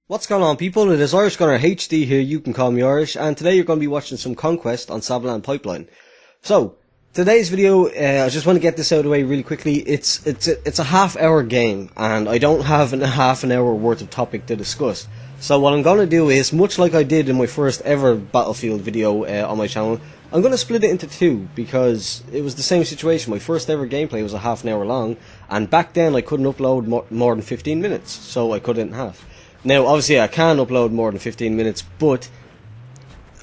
What's going on, people? It is Irish Gunner HD here, you can call me Irish, and today you're going to be watching some Conquest on Sabalan Pipeline. So, today's video, I just want to get this out of the way really quickly. It's a half-hour game, and I don't have half an hour worth of topic to discuss. So what I'm going to do is, much like I did in my first ever Battlefield video on my channel, I'm going to split it into two, because it was the same situation. My first ever gameplay was a half an hour long, and back then I couldn't upload more than 15 minutes, so I cut it in half. Now, obviously, I can upload more than 15 minutes, but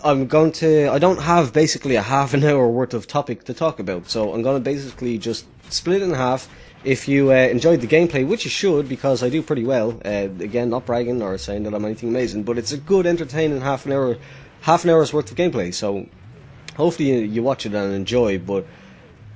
I don't have basically a half an hour worth of topic to talk about, so I'm going to basically just split it in half. If you enjoyed the gameplay, which you should, because I do pretty well, again, not bragging or saying that I'm anything amazing, but it's a good, entertaining half an hour's worth of gameplay, so hopefully you watch it and enjoy. But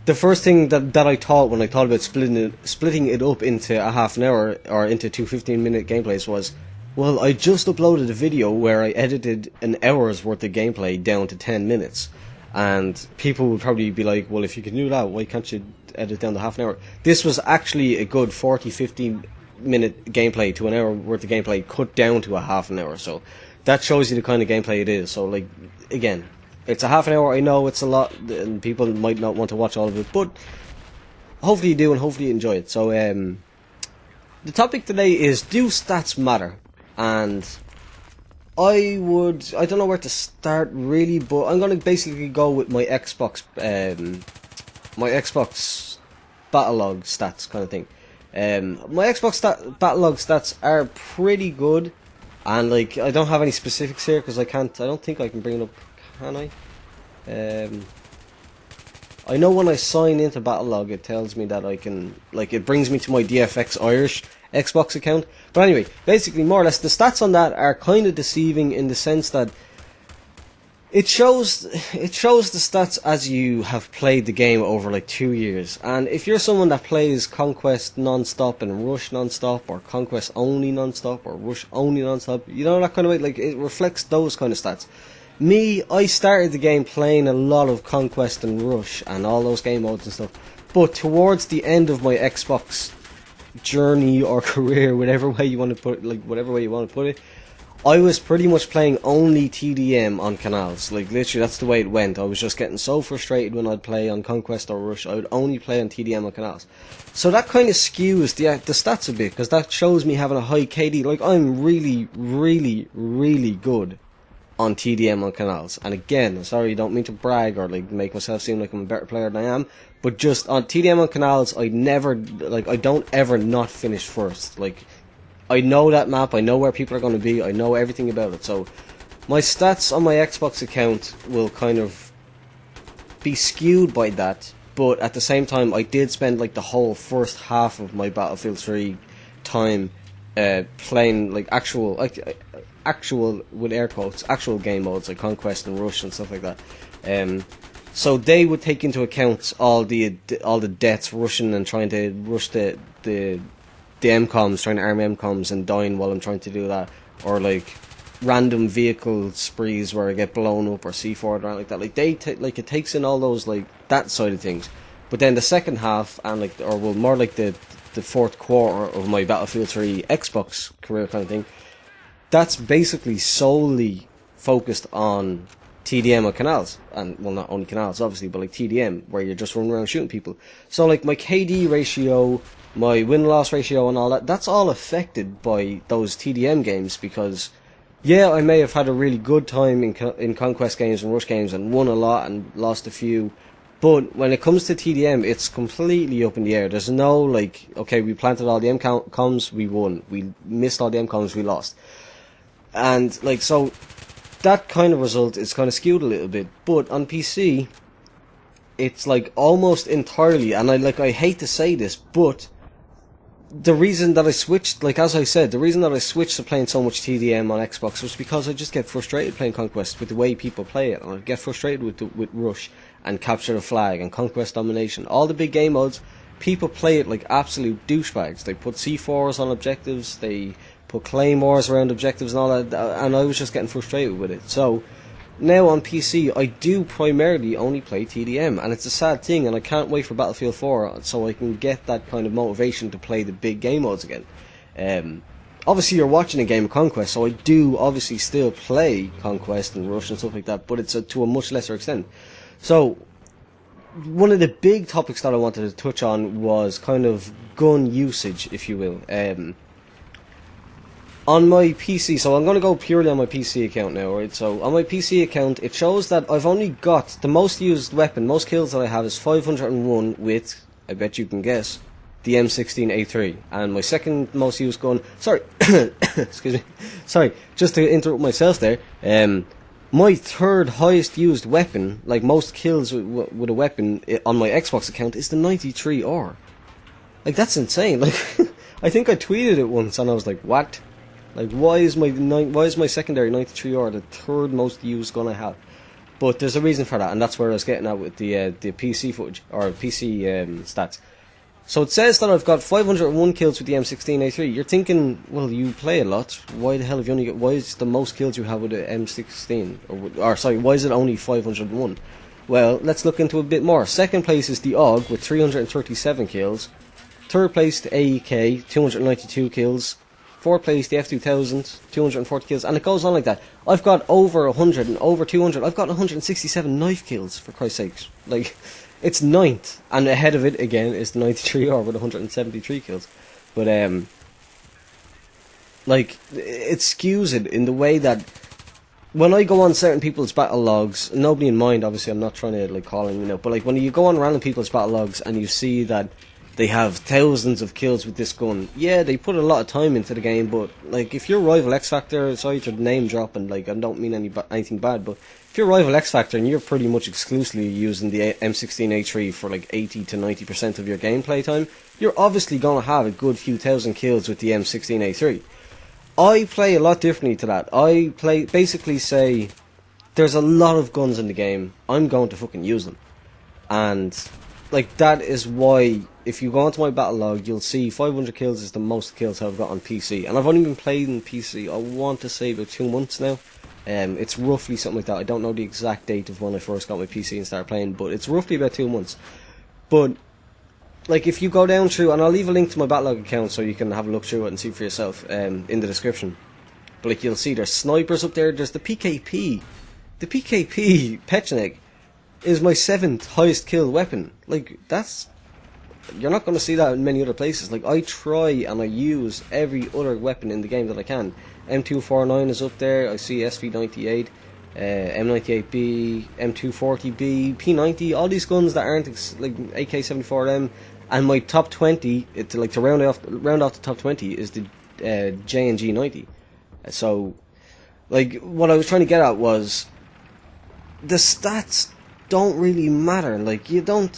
the first thing that I thought when I thought about splitting it up into a half an hour, or into two 15-minute gameplays, was, well, I just uploaded a video where I edited an hour's worth of gameplay down to 10 minutes. And people would probably be like, well, if you can do that, why can't you edit down to half an hour? This was actually a good 40-50 minute gameplay to an hour worth of gameplay cut down to a half an hour. So that shows you the kind of gameplay it is. So, like, again, it's a half an hour. I know it's a lot, and people might not want to watch all of it, but hopefully you do, and hopefully you enjoy it. So, the topic today is, do stats matter? And I don't know where to start really, but I'm going to basically go with my Xbox Battlelog stats kind of thing. My Xbox Battlelog stats are pretty good, and like, I don't have any specifics here because I don't think I can bring it up, can I? I know when I sign into Battlelog it tells me that I can, like, it brings me to my DFX Irish Xbox account. But anyway, basically, more or less, the stats on that are kind of deceiving in the sense that it shows the stats as you have played the game over like 2 years. And if you're someone that plays Conquest non-stop and Rush non-stop, or Conquest only non-stop, or Rush only non-stop, you know, that kind of way, like, it reflects those kind of stats. Me, I started the game playing a lot of Conquest and Rush and all those game modes and stuff, but towards the end of my Xbox journey or career, whatever way you want to put it, I was pretty much playing only TDM on canals. Like, literally, that's the way it went. I was just getting so frustrated when I'd play on Conquest or Rush. I would only play on TDM on canals. So that kind of skews the stats a bit, because that shows me having a high KD. Like, I'm really, really, really good on TDM on canals. And again, sorry, I don't mean to brag or like make myself seem like I'm a better player than I am, but just on TDM on canals, I don't ever not finish first. Like, I know that map, I know where people are going to be, I know everything about it. So my stats on my Xbox account will kind of be skewed by that, but at the same time, I did spend like the whole first half of my Battlefield 3 time playing like actual with air quotes, actual game modes like Conquest and Rush and stuff like that. So they would take into account all the deaths, rushing and trying to rush the MCOMs, trying to arm MCOMs and dying while I'm trying to do that, or like random vehicle sprees where I get blown up or C4 or anything like that. Like, it takes in all those, like, that side of things. But then the second half, and like, or well, more like the fourth quarter of my Battlefield 3 Xbox career kind of thing, that's basically solely focused on TDM on canals. And, well, not only canals, obviously, but like TDM, where you're just running around shooting people. So, like, my KD ratio, my win-loss ratio and all that, that's all affected by those TDM games, because, yeah, I may have had a really good time in Conquest games and Rush games and won a lot and lost a few, but when it comes to TDM, it's completely up in the air. There's no, like, okay, we planted all the MCOMs, we won. We missed all the MCOMs, we lost. And, like, so that kind of result is kind of skewed a little bit. But on PC, it's like almost entirely, and I hate to say this, but the reason that I switched, like, as I said, the reason that I switched to playing so much TDM on Xbox was because I just get frustrated playing Conquest with the way people play it, and I get frustrated with Rush and Capture the Flag and Conquest Domination. All the big game modes, people play it like absolute douchebags. They put C4s on objectives, they put claymores around objectives and all that, and I was just getting frustrated with it. So now on PC, I do primarily only play TDM, and it's a sad thing, and I can't wait for Battlefield 4 so I can get that kind of motivation to play the big game modes again. obviously you're watching a game of Conquest, so I do obviously still play Conquest and Rush and stuff like that, but it's to a much lesser extent. So one of the big topics that I wanted to touch on was kind of gun usage, if you will. On my PC, so I'm going to go purely on my PC account now, right? So on my PC account, it shows that I've only got the most used weapon, most kills that I have is 501 with, I bet you can guess, the M16A3. And my second most used gun, sorry, excuse me, sorry, just to interrupt myself there, my third highest used weapon, like most kills with a weapon on my Xbox account, is the 93R. Like, that's insane. Like, I think I tweeted it once and I was like, what? Like, why is my secondary 93R the third most used gun I have? But there's a reason for that, and that's where I was getting at with the PC footage, or PC stats. So it says that I've got 501 kills with the M16A3. You're thinking, well, you play a lot. Why the hell have you only got? Why is the most kills you have with the M16? Or sorry, why is it only 501? Well, let's look into a bit more. Second place is the AUG with 337 kills. Third place the AEK, 292 kills. Fourth place the F2000, 240 kills, and it goes on like that. I've got over 100 and over 200. I've got 167 knife kills, for Christ's sakes. Like, it's ninth, and ahead of it again is the 93R with 173 kills. But like, it skews it in the way that when I go on certain people's battle logs, nobody in mind, obviously I'm not trying to like call him, but like when you go on random people's battle logs and you see that they have thousands of kills with this gun. Yeah, they put a lot of time into the game, but like if your rival X Factor, sorry to name drop, and like I don't mean anything bad, but if your rival X Factor and you're pretty much exclusively using the M16A3 for like 80 to 90% of your gameplay time, you're obviously going to have a good few thousand kills with the M16A3. I play a lot differently to that. I basically say there's a lot of guns in the game, I'm going to fucking use them. And like, that is why, if you go onto my battle log, you'll see 500 kills is the most kills I've got on PC. And I've only been playing PC, I want to say, about 2 months now. It's roughly something like that. I don't know the exact date of when I first got my PC and started playing, but it's roughly about 2 months. But, like, if you go down through, and I'll leave a link to my battle log account so you can have a look through it and see for yourself in the description. But, like, you'll see there's snipers up there, there's the PKP. The PKP, Pechnik, is my 7th highest kill weapon. Like, that's... You're not going to see that in many other places. Like, I try and I use every other weapon in the game that I can. M249 is up there, I see SV98, M98B, M240B, P90, all these guns that aren't like AK-74M, and my top 20, to round off the top 20, is the J&G 90. So, like, what I was trying to get at was, the stats don't really matter. Like, you don't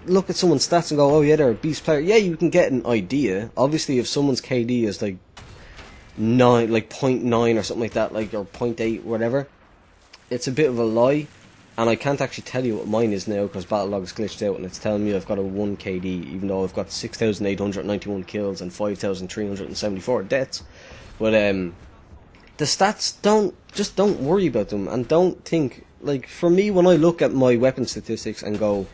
look at someone's stats and go, oh yeah, they're a beast player. Yeah, you can get an idea. Obviously, if someone's KD is like 9, like 0.9 or something like that, like, or 0.8, whatever, it's a bit of a lie. And I can't actually tell you what mine is now because Battlelog's glitched out and it's telling me I've got a 1 KD, even though I've got 6,891 kills and 5,374 deaths. But the stats don't worry about them, and don't think. Like, for me, when I look at my weapon statistics and go,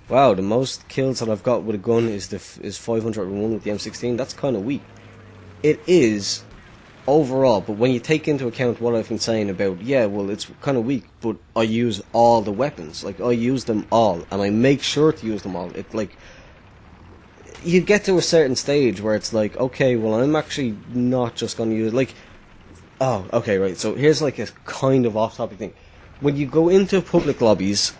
wow, the most kills that I've got with a gun is 501 with the M16, that's kind of weak. It is, overall, but when you take into account what I've been saying about, yeah, well, it's kind of weak, but I use all the weapons. Like, I use them all, and I make sure to use them all. It, like, you get to a certain stage where it's like, okay, well, I'm actually not just going to use, like, oh, okay, right, so here's like a kind of off-topic thing. When you go into public lobbies,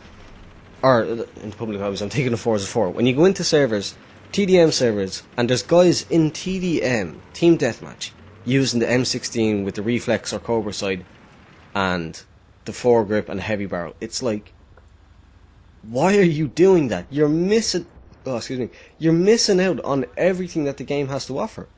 or into public lobbies, I'm taking the 4 as a 4. When you go into servers, TDM servers, and there's guys in TDM, Team Deathmatch, using the M16 with the reflex or Cobra side, and the foregrip and heavy barrel, it's like, why are you doing that? You're missing out on everything that the game has to offer.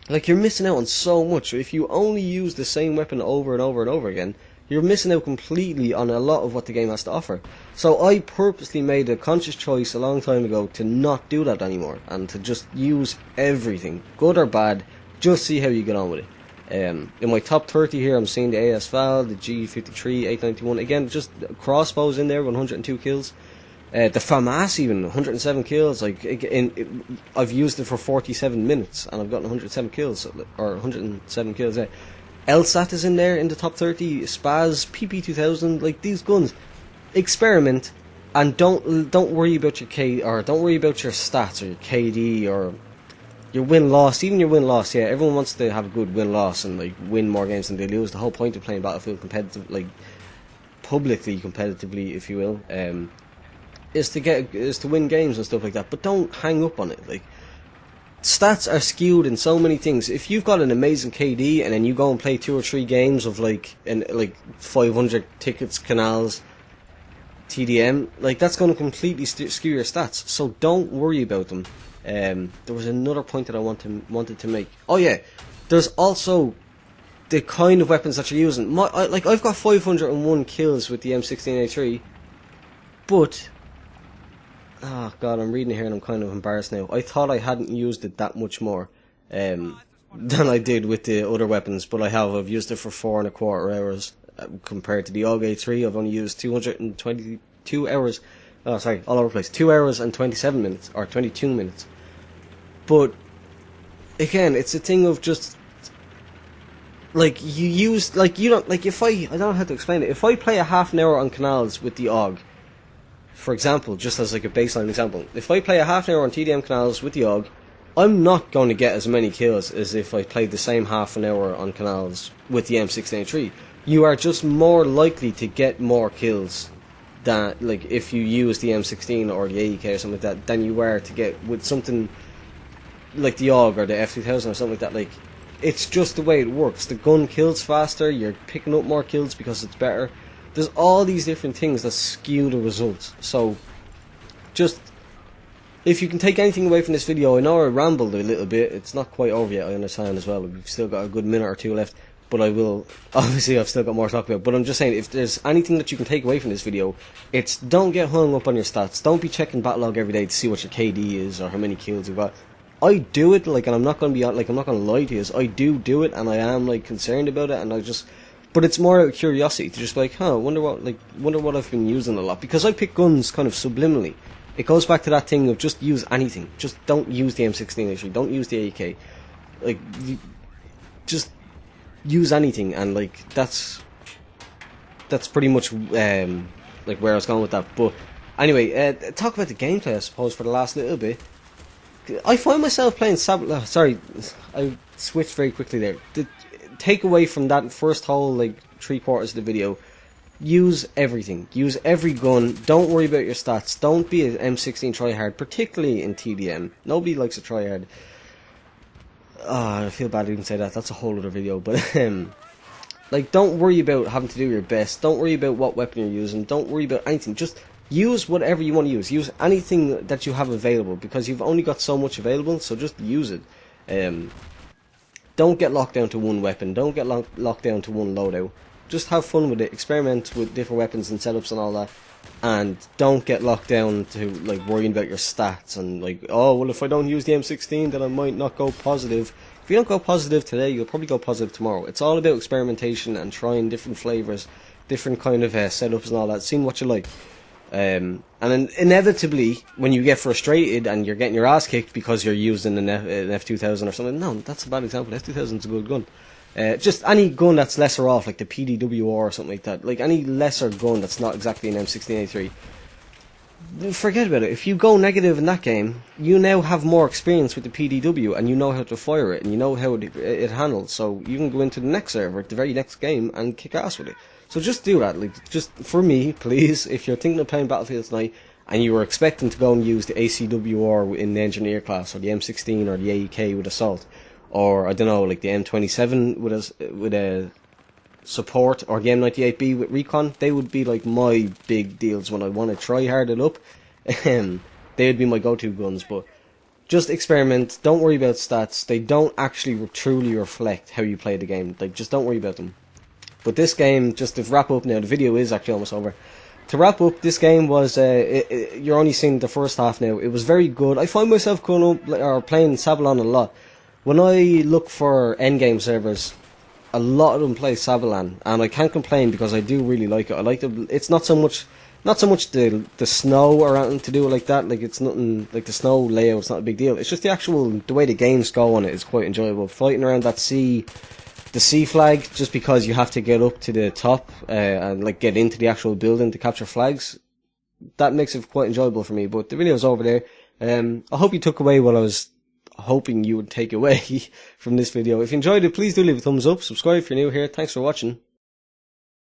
Like, you're missing out on so much. If you only use the same weapon over and over and over again, you're missing out completely on a lot of what the game has to offer. So I purposely made a conscious choice a long time ago to not do that anymore, and to just use everything, good or bad, just see how you get on with it. In my top 30 here, I'm seeing the AS Val, the G53, 891, again, just crossbows in there, 102 kills. The FAMAS even 107 kills. Like I've used it for 47 minutes and I've gotten 107 kills or 107 kills. LSAT is in there in the top 30. Spaz, PP2000. Like these guns, experiment and don't worry about your don't worry about your stats or your KD or your win-loss. Even your win-loss, yeah, everyone wants to have a good win-loss and like win more games than they lose. The whole point of playing Battlefield competitive, like publicly competitively, if you will, is to win games and stuff like that. But don't hang up on it. Like stats are skewed in so many things. If you've got an amazing KD and then you go and play 2 or 3 games of like 500 tickets, canals, TDM, like that's going to completely skew your stats. So don't worry about them. There was another point that I wanted to make. Oh yeah, there's also the kind of weapons that you're using. I've got 501 kills with the M16A3, but oh god, I'm reading it here and I'm kind of embarrassed now. I thought I hadn't used it that much more than I did with the other weapons, but I have. I've used it for 4.25 hours compared to the AUG A3. I've only used 222 hours. Oh, sorry, all over the place. 2 hours and 27 minutes, or 22 minutes. But again, it's a thing of just like you use you don't like if I don't know how to explain it. If I play a half an hour on canals with the AUG, for example, just as like a baseline example, if I play a half an hour on TDM canals with the AUG, I'm not going to get as many kills as if I played the same half an hour on canals with the M16A3. You are just more likely to get more kills than like if you use the M16 or the AEK or something like that than you are to get with something like the AUG or the F2000 or something like that. Like it's just the way it works. The gun kills faster, you're picking up more kills because it's better. There's all these different things that skew the results. So just if you can take anything away from this video, I know I rambled a little bit, it's not quite over yet, I understand as well, we've still got a good minute or two left, but I will, obviously I've still got more to talk about, but I'm just saying, if there's anything that you can take away from this video, it's don't get hung up on your stats, don't be checking Battlelog every day to see what your KD is or how many kills you've got. I do it, like, and I'm not going to be, like, I'm not going to lie to you, I do it, and I am, like, concerned about it, and I just, but it's more out of curiosity, to just be like, wonder what I've been using a lot, because I pick guns kind of subliminally. It goes back to that thing of just use anything. Just don't use the M16 actually. Don't use the AK. Like, just use anything, and like that's pretty much like where I was going with that. But anyway, talk about the gameplay, I suppose, for the last little bit. I find myself playing Sabalan. Sorry, I switched very quickly there. The takeaway from that first whole like 3/4 of the video. Use everything. Use every gun. Don't worry about your stats. Don't be an M16 tryhard, particularly in TDM. Nobody likes a tryhard. I feel bad to even say that. That's a whole other video. But like, don't worry about having to do your best. Don't worry about what weapon you're using. Don't worry about anything. Just use whatever you want to use. Use anything that you have available, because you've only got so much available. So just use it. Don't get locked down to one weapon. Don't get locked down to one loadout. Just have fun with it, experiment with different weapons and setups and all that, and don't get locked down to like worrying about your stats and like, oh well, if I don't use the M16 then I might not go positive. If you don't go positive today, you'll probably go positive tomorrow. It's all about experimentation and trying different flavours, different kind of setups and all that, seeing what you like. And then inevitably, when you get frustrated and you're getting your ass kicked because you're using an F2000 or something, no, that's a bad example. F2000 is a good gun. Just any gun that's lesser off, like the PDWR or something like that, like any lesser gun that's not exactly an M16A3, forget about it. If you go negative in that game, you now have more experience with the PDW and you know how to fire it and you know how it handles, so you can go into the next server, the very next game, and kick ass with it. So just do that. Like, just for me, please, if you're thinking of playing Battlefield tonight and you were expecting to go and use the ACWR in the Engineer class, or the M16 or the AEK with Assault, or I don't know, like the M27 with a support, or the M98B with Recon, they would be like my big deals when I want to try hard it up. They would be my go-to guns. But just experiment. Don't worry about stats. They don't actually truly reflect how you play the game. Like, just don't worry about them. But this game, just to wrap up now, the video is actually almost over. To wrap up, this game was, you're only seeing the first half now. It was very good. I find myself playing Sabalan a lot. When I look for endgame servers, a lot of them play Sabalan, and I can't complain because I do really like it. I like it's not not so much the snow or anything to do with like that. Like it's nothing like the snow layout's not a big deal. It's just the way the games go on it is quite enjoyable. Fighting around that sea, the sea flag, just because you have to get up to the top and like get into the actual building to capture flags. That makes it quite enjoyable for me. But the video's over there. I hope you took away what I was hoping you would take away from this video. If you enjoyed it, please do leave a thumbs up. Subscribe if you're new here. Thanks for watching.